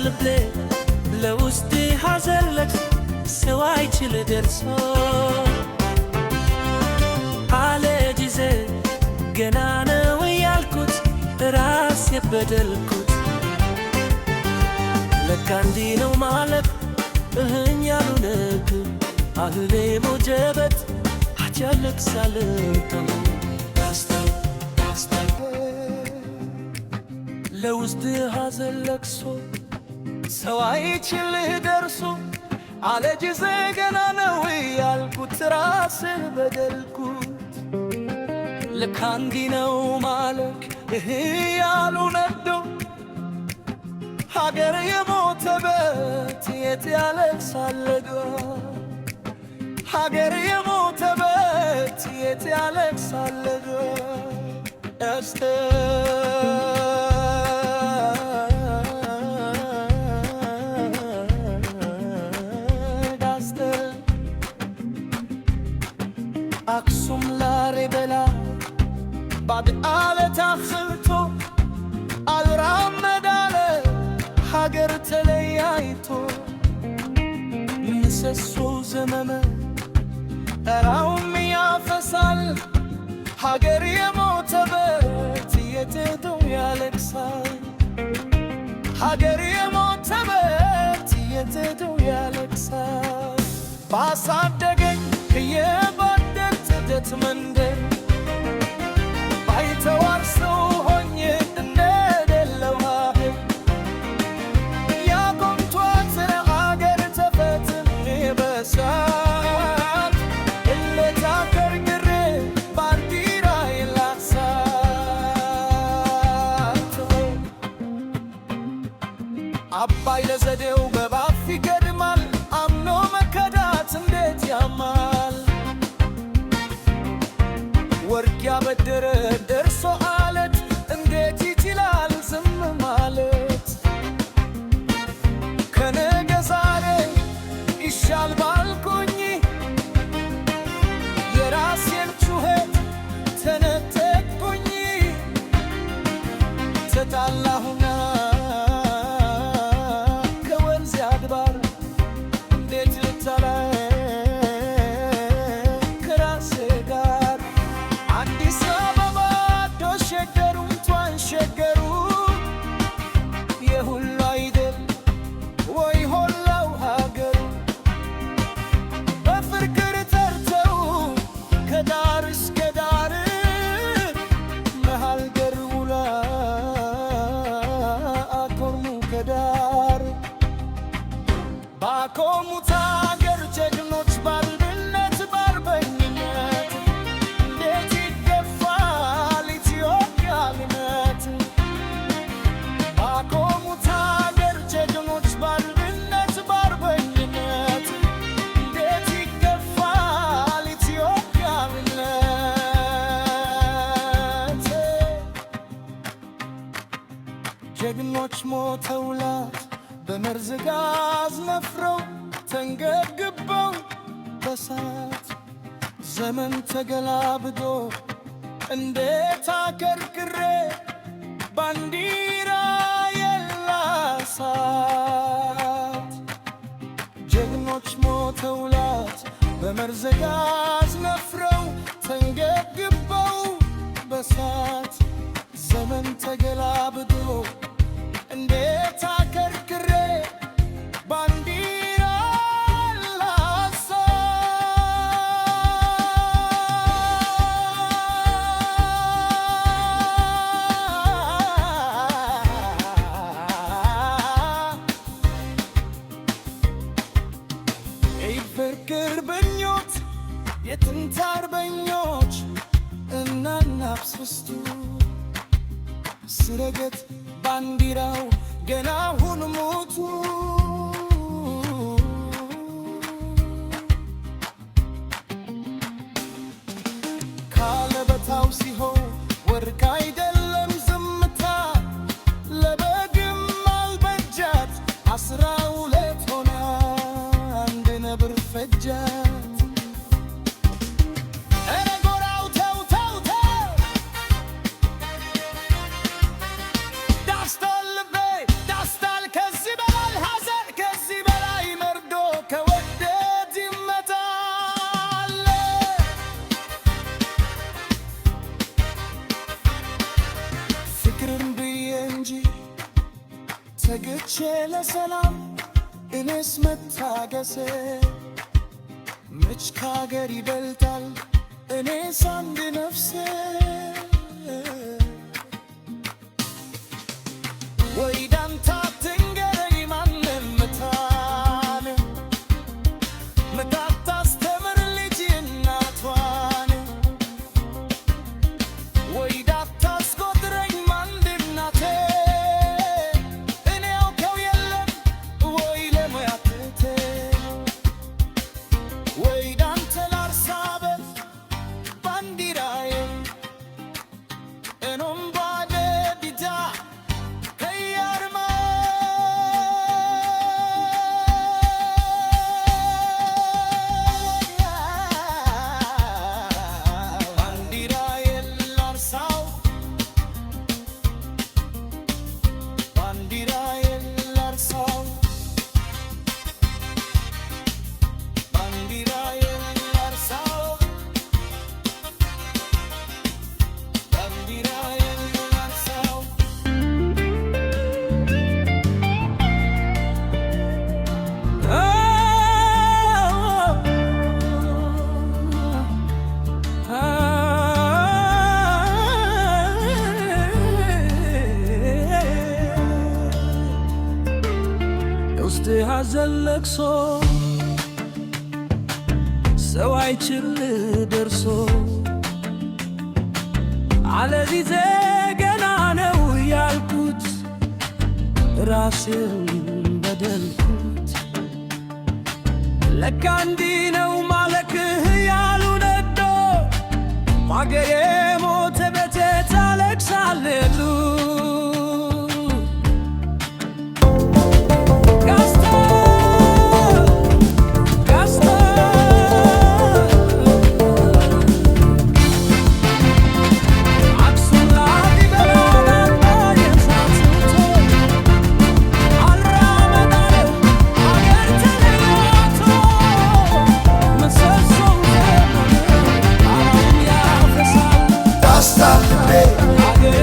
ልቤ ለውስጥ ሐዘለች ሰው አይችል ደርሶ አለ ጊዜ ገና ነው ያልኩት ራስ የበደልኩት ለካ እንዲህ ነው ማለት እህኝ ያሉነክ አህሌ ሞጀበት አቻለክ ሳልተው ለውስጥ ሐዘን ለቅሶ ሰው አይችልህ ደርሶ አለ ጊዜ ገና ነው ያልኩት ራስን በደልኩት ለካ እንዲህ ነው ማለክ ያሉ ነዶ ሀገር የሞተበት የት ያለቅሳል ሀገር የሞተበት የት ያለቅሳል አክሱም ላሊበላ ባድአለ ታኽልቶ አልራመድ አለ ሀገር ተለያይቶ ምሰሶ ዘመመ ጠራውም ያፈሳል ሀገር የሞተበት የት ሄዶ ያለቅሳል ሀገር የሞተበት የት ሄዶ ያለቅሳል ባሳደገኝ የባደር ትደት መንደር ባይተዋር ሰው ሆኜ እንደሌለው አህል ያቆምቷት ሀገር ተፈትኜ በሳት እለታከር ግሬ ባንዲራ የላሳት አባይ ለዘዴው በባፍ ይገድማል አምኖ መከዳት እንዴት ያማል ወርቅ ያበደረ ደርሶ አለት እንዴት ይችላል ዝም ማለት ከነገ ዛሬ ይሻል ባልኩኝ የራሴን ጩኸት ተነጠቅኩኝ ተጣላሁና ከወንዝ አድባር እንዴት ልታላይ ሸገሩ የሁሉ አይደል ወይ ሆላው ሀገሩ በፍቅር ተርተው ከዳር እስከ ዳር መሃል ገርሙላ አኮርሙ ከዳር ባቆሙት አገር ጀግኖች ባልድነት ባርበኝነት እንዴት ይገፋል ኢትዮጵያዊነት ባቆሙት አገር ጀግኖች ባልድነት ባርበኝነት እንዴት ይገፋል ኢትዮጵያዊነት ጀግኖች ሞተውላት በመርዝ ጋዝ ነፍረው ተንገብግበው በሳት ዘመን ተገላብጦ እንዴት አከርክሬ ባንዲራ የላሳት ጀግኖች ሞተውላት በመርዝ ጋዝ ነፍረው ተንገብግበው በሳት ዘመን ተገላብጦ እንዴት አከርክሬ ባንዲራ ፍቅር በኞት የጥንት አርበኞች እናናብስስቱ ስረገት ባንዲራው ገና ሁን ሞቱ ካለበታው ሲሆን ወርቅ አይደለም ዝምታ ለበግም አልበጃት 12 ሆና አንድ ነብር ፈጃት ኧረ ጎራው ተው ተው ተው ዳስታል ልቤ ዳስታል ከዚህ በላይ ተግቼ ለሰላም እኔስ መታገሴ መች ከአገር ይበልጣል እኔስ አንድ ነፍሴ ወይ ዳንታ ትንገረኝ ማንም ምታን ምታት ታስተምር ልጅ እናቷን ወይ ዳታስቆጥረኝ ማንድ እናቴ እኔ ያውቀው የለም ወይ ለሙያትቴ ወይ ዳንተ ላርሳበት ባንዲራዬ እኖም ባደ ዲዳ ከያርማ ባንዲራዬን ላርሳው ባንዲራዬን ላርሳው ባንዲራዬን ላርሳው ባንዲራዬን ላርሳው ውስጥ ሐዘን ለቅሶ ሰው አይችል ደርሶ አለ ጊዜ ገና ነው ያልኩት ራሴን በደልኩት ለካ እንዲህ ነው ማለክህ ያሉ ነዶ ማገሬ ሞተ ቤቴ ታለቅሳለሉ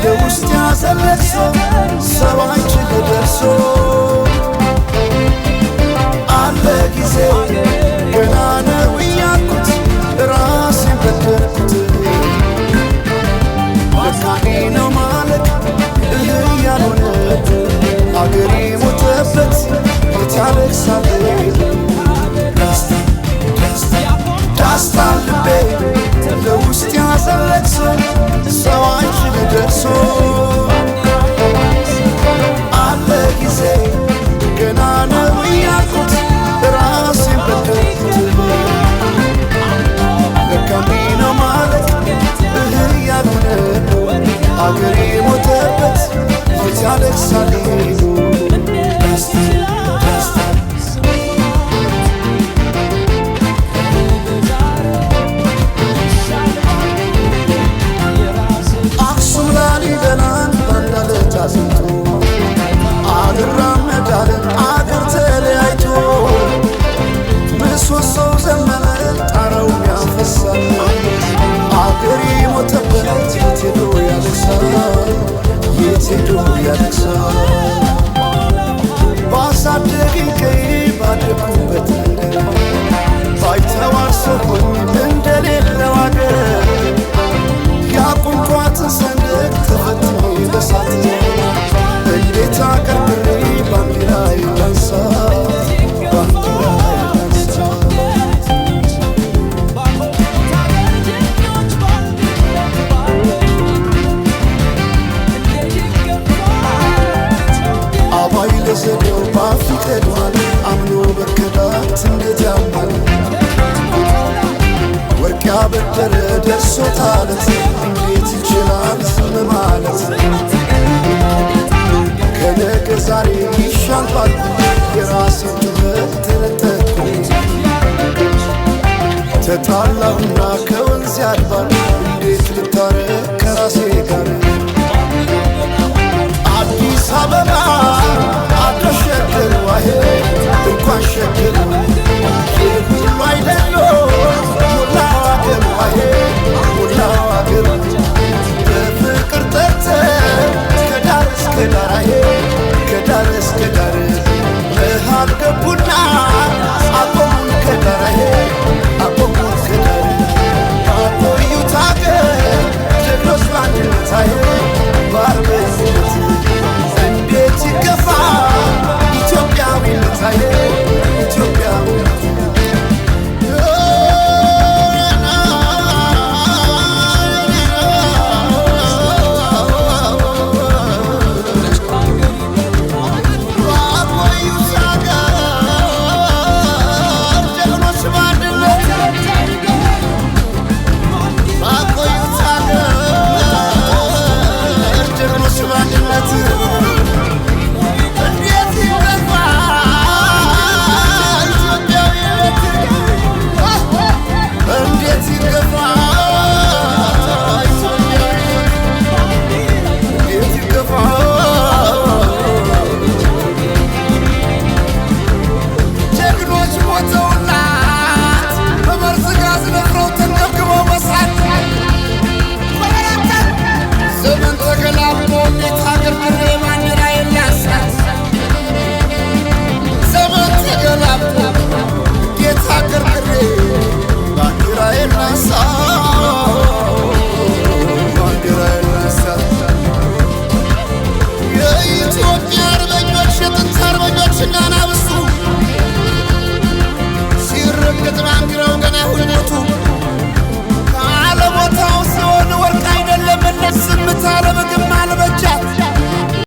ለውስጥ ያዘለቅሶ ሰው አይችል ደርሶ አለ ጊዜ ገና ነው እያልኩት ራሴን በደልኩት ለካ እንዲህ ነው ማለት እህ ያልሆነበት አገሬ ሞተበት የት ያለቅሳል ዳስታ ልቤ ለውስጥ ያዘለቅሶ ሰው አይችል ደርሶ አለ ጊዜ ገና ነው እያልኩት ራሴን በደልኩት ለካ እንዲህ ነው ማለት እህ ያልሆነበት አገሬ ሞተበት የት ያለቅሳል አክሱም ላሊበላን ባንዳለት አዝንቶ አልራመዳልን አገር ተለያይቶ ምሰሶው ዘመነ ጣራው ያፈሳል አገሬ ሞተበት የት ሄዶ ያለቅሳል የት ሄዶ ያለቅሳል ባሳደገኝ ቀይ ባደኩበት